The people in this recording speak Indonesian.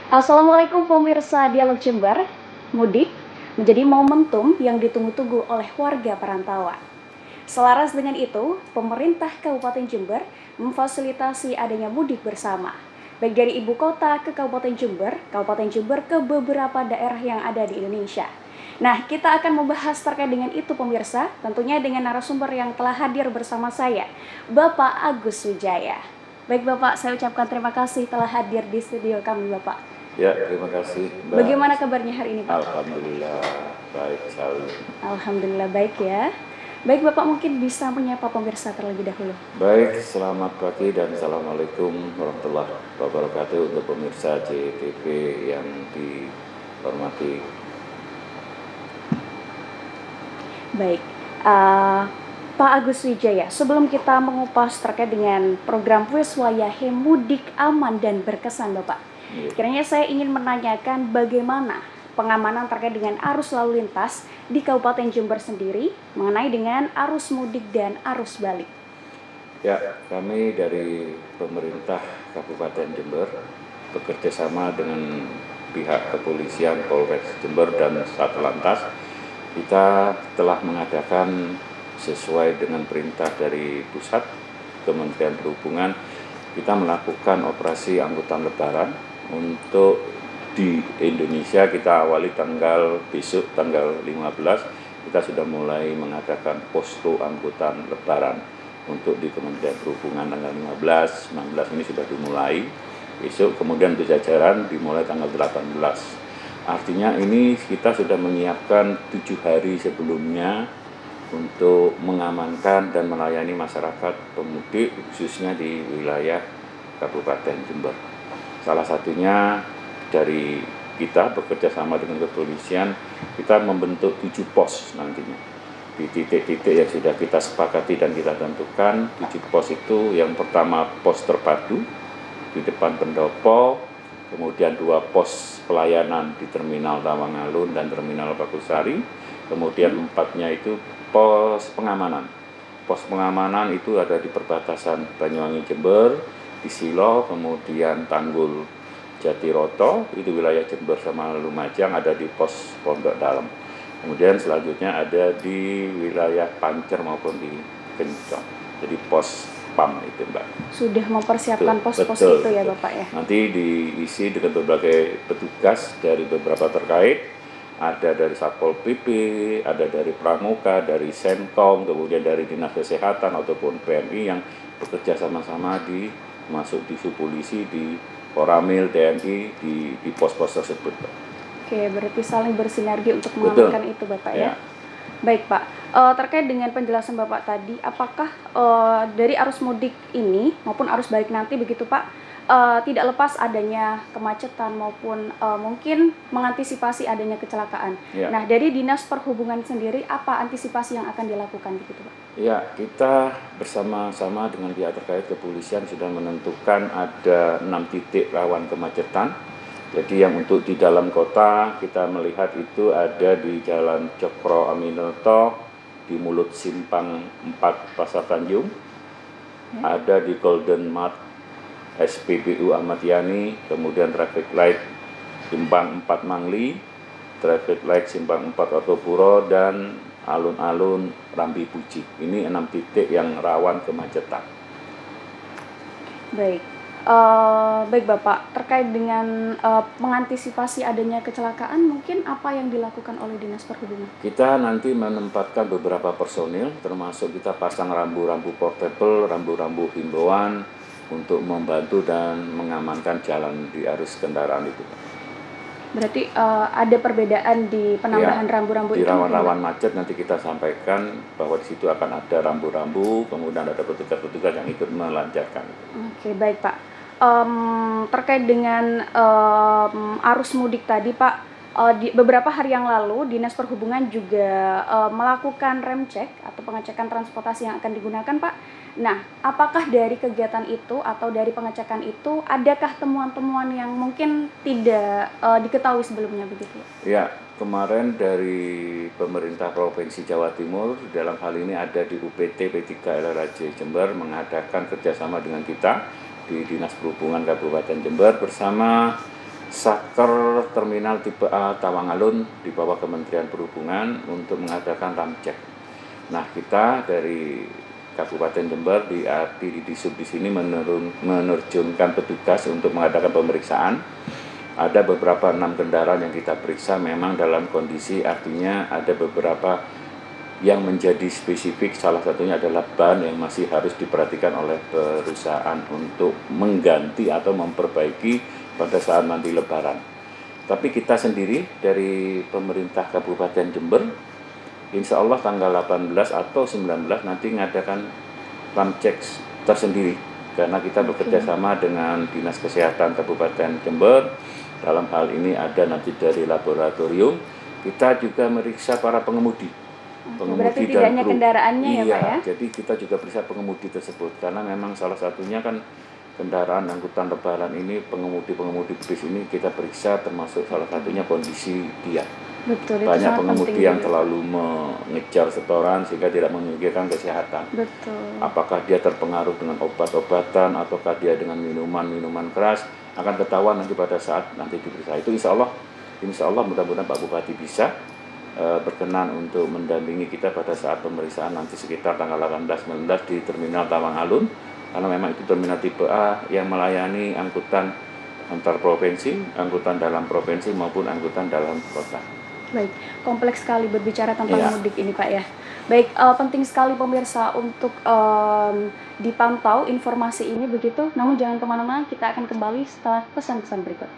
Assalamualaikum pemirsa Dialog Jember. Mudik menjadi momentum yang ditunggu-tunggu oleh warga perantauan. Selaras dengan itu, pemerintah Kabupaten Jember memfasilitasi adanya mudik bersama, baik dari ibu kota ke Kabupaten Jember ke beberapa daerah yang ada di Indonesia. Nah, kita akan membahas terkait dengan itu pemirsa, tentunya dengan narasumber yang telah hadir bersama saya, Bapak Agus Wijaya. Baik Bapak, saya ucapkan terima kasih telah hadir di studio kami Bapak. Ya, terima kasih Mbak. Bagaimana kabarnya hari ini Pak? Alhamdulillah baik selalu. Alhamdulillah baik ya. Baik Bapak, mungkin bisa menyapa pemirsa terlebih dahulu. Baik, selamat pagi dan assalamualaikum warahmatullahi wabarakatuh untuk pemirsa JTV yang dihormati. Baik, Pak Agus Wijaya, sebelum kita mengupas terkait dengan program Wiswayahe Mudik Aman dan Berkesan Bapak, kiranya saya ingin menanyakan bagaimana pengamanan terkait dengan arus lalu lintas di Kabupaten Jember sendiri mengenai dengan arus mudik dan arus balik. Ya, kami dari pemerintah Kabupaten Jember bekerja sama dengan pihak kepolisian Polres Jember dan Satlantas. Kita telah mengadakan sesuai dengan perintah dari pusat Kementerian Perhubungan, kita melakukan operasi angkutan lebaran untuk di Indonesia. Kita awali besok tanggal 15, kita sudah mulai mengadakan posko angkutan lebaran untuk di Kementerian Perhubungan tanggal 15, 16 ini sudah dimulai. Besok kemudian untuk jajaran dimulai tanggal 18. Artinya ini kita sudah menyiapkan 7 hari sebelumnya untuk mengamankan dan melayani masyarakat pemudik khususnya di wilayah Kabupaten Jember. Salah satunya dari kita bekerja sama dengan kepolisian, kita membentuk 7 pos nantinya. Di titik-titik yang sudah kita sepakati dan kita tentukan, 7 pos itu yang pertama pos terpadu di depan pendopo, kemudian 2 pos pelayanan di Terminal Tawangalun dan Terminal Bagusari, kemudian 4-nya itu pos pengamanan. Pos pengamanan itu ada di perbatasan Banyuwangi Jember, di Silo, kemudian Tanggul Jatiroto, itu wilayah Jember sama Lumajang, ada di pos Pondok Dalam. Kemudian selanjutnya ada di wilayah Pancer maupun di Kencong. Jadi pos PAM itu Mbak. Sudah mempersiapkan pos-pos itu ya Bapak ya? Nanti diisi dengan berbagai petugas dari beberapa terkait, ada dari Satpol PP, ada dari Pramuka, dari Senkom, kemudian dari Dinas Kesehatan ataupun PMI yang bekerja sama-sama masuk di Subpolisi, di Koramil, TNI, di pos-pos tersebut. Oke, berarti saling bersinergi untuk mengamankan itu Bapak ya? Baik Pak, terkait dengan penjelasan Bapak tadi, apakah dari arus mudik ini maupun arus balik nanti begitu Pak, tidak lepas adanya kemacetan maupun mungkin mengantisipasi adanya kecelakaan. Ya. Nah, dari Dinas Perhubungan sendiri, apa antisipasi yang akan dilakukan begitu Pak? Ya, kita bersama-sama dengan pihak terkait kepolisian sudah menentukan ada 6 titik rawan kemacetan. Jadi yang untuk di dalam kota kita melihat itu ada di Jalan Cokro Aminoto, di Mulut Simpang 4 Pasar Tanjung, ada di Golden Mart SPBU Ahmad Yani, kemudian traffic light Simpang 4 Mangli, traffic light Simpang 4 Otopuro, dan alun-alun Rambi Puji. Ini 6 titik yang rawan kemacetan. Baik. Baik Bapak, terkait dengan mengantisipasi adanya kecelakaan, mungkin apa yang dilakukan oleh Dinas Perhubungan? Kita nanti menempatkan beberapa personil, termasuk kita pasang rambu-rambu portable, rambu-rambu himbauan untuk membantu dan mengamankan jalan di arus kendaraan itu. Berarti ada perbedaan di penambahan rambu-rambu itu? Di itu? rawan-rawan macet nanti kita sampaikan bahwa di situ akan ada rambu-rambu, kemudian ada petugas-petugas yang ikut melancarkan. Oke, baik Pak. Terkait dengan arus mudik tadi Pak, beberapa hari yang lalu Dinas Perhubungan juga melakukan rem cek atau pengecekan transportasi yang akan digunakan Pak. Nah, apakah dari kegiatan itu atau dari pengecekan itu adakah temuan-temuan yang mungkin tidak diketahui sebelumnya begitu? Ya, kemarin dari pemerintah Provinsi Jawa Timur dalam hal ini ada di UPT P3 LRJ Jember mengadakan kerjasama dengan kita di Dinas Perhubungan Kabupaten Jember bersama Satker Terminal Tipe A Tawangalun di bawah Kementerian Perhubungan untuk mengadakan ramcek. Nah, kita dari Kabupaten Jember di Disub di sini menerjunkan petugas untuk mengadakan pemeriksaan. Ada beberapa 6 kendaraan yang kita periksa memang dalam kondisi, artinya ada beberapa yang menjadi spesifik, salah satunya adalah ban yang masih harus diperhatikan oleh perusahaan untuk mengganti atau memperbaiki pada saat nanti lebaran. Tapi kita sendiri dari pemerintah Kabupaten Jember, insya Allah tanggal 18 atau 19 nanti mengadakan ramcek tersendiri, karena kita bekerja sama dengan Dinas Kesehatan Kabupaten Jember. Dalam hal ini ada nanti dari laboratorium, kita juga meriksa para pengemudi. Berarti tidak hanya kendaraannya ya Pak ya? Jadi kita juga periksa pengemudi tersebut, karena memang salah satunya kan kendaraan angkutan lebaran ini, pengemudi bis ini kita periksa, termasuk salah satunya kondisi dia. Betul, banyak pengemudi yang terlalu mengejar setoran sehingga tidak memikirkan kesehatan. Betul. Apakah dia terpengaruh dengan obat-obatan ataukah dia dengan minuman keras, akan ketahuan nanti pada saat nanti diperiksa. Itu insya Allah mudah-mudahan Pak Bupati bisa berkenan untuk mendampingi kita pada saat pemeriksaan nanti sekitar tanggal 18-19 di Terminal Tawangalun, karena memang itu terminal tipe A yang melayani angkutan antar provinsi, angkutan dalam provinsi maupun angkutan dalam kota. Baik, kompleks sekali berbicara tentang mudik ini Pak ya. Baik, penting sekali pemirsa untuk dipantau informasi ini begitu. Namun jangan kemana-mana, kita akan kembali setelah pesan-pesan berikut.